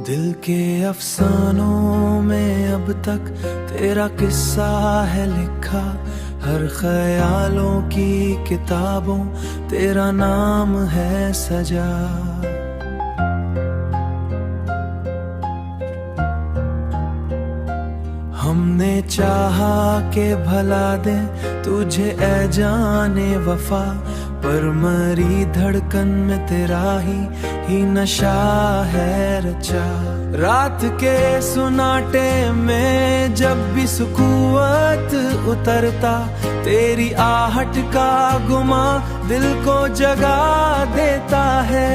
दिल के अफसानों में अब तक तेरा किस्सा है लिखा, हर ख्यालों की किताबों तेरा नाम है सजा। हमने चाहा के भला दे तुझे ए जाने वफा, पर मरी धड़कन में तेरा ही नशा है रचा। रात के सुनाटे में जब भी सुकूवत उतरता, तेरी आहट का गुमा दिल को जगा देता है।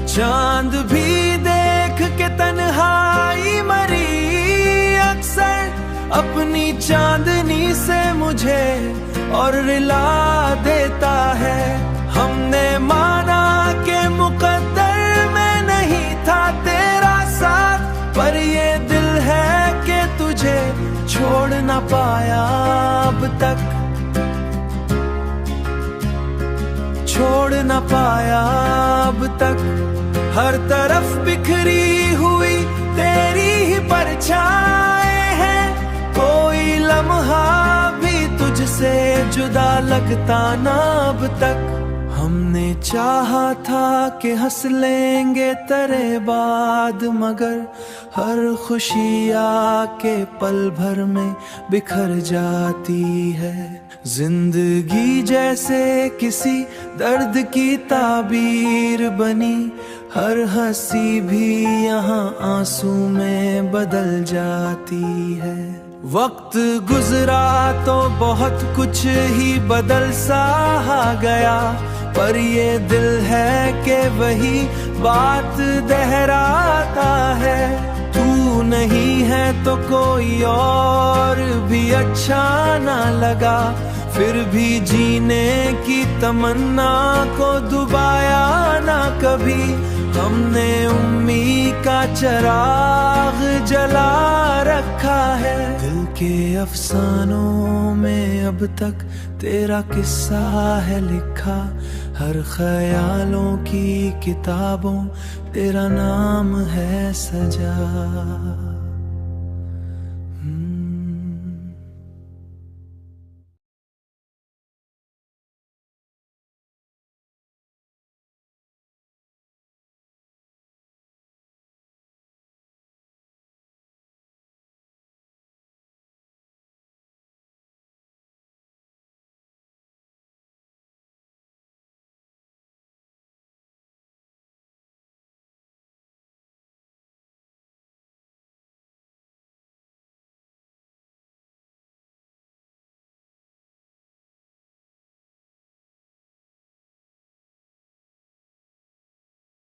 चांद भी देख के तन्हाई मरी अक्सर, अपनी चांदनी से मुझे और रिला देता है। हमने माना कि मुकद्दर में नहीं था तेरा साथ, पर ये दिल है कि तुझे छोड़ ना पाया अब तक, छोड़ ना पाया अब तक। हर तरफ बिखरी हुई तेरी ही परछाएं हैं, कोई लम्हा भी तुझसे जुदा लगता ना अब तक। हमने चाहा था कि हंस लेंगे तेरे बाद, मगर हर खुशी आके पल भर में बिखर जाती है। जिंदगी जैसे किसी दर्द की ताबीर बनी, हर हंसी भी यहाँ आंसू में बदल जाती है। वक्त गुजरा तो बहुत कुछ ही बदल सा गया, पर ये दिल है कि वही बात दोहराता है। तू नहीं है तो कोई और भी अच्छा ना लगा, फिर भी जीने की तमन्ना को दुबाया ना कभी। हमने उम्मीद का चिराग जला रखा है। दिल के अफसानों में अब तक तेरा किस्सा है लिखा, हर ख्यालों की किताबों तेरा नाम है सजा।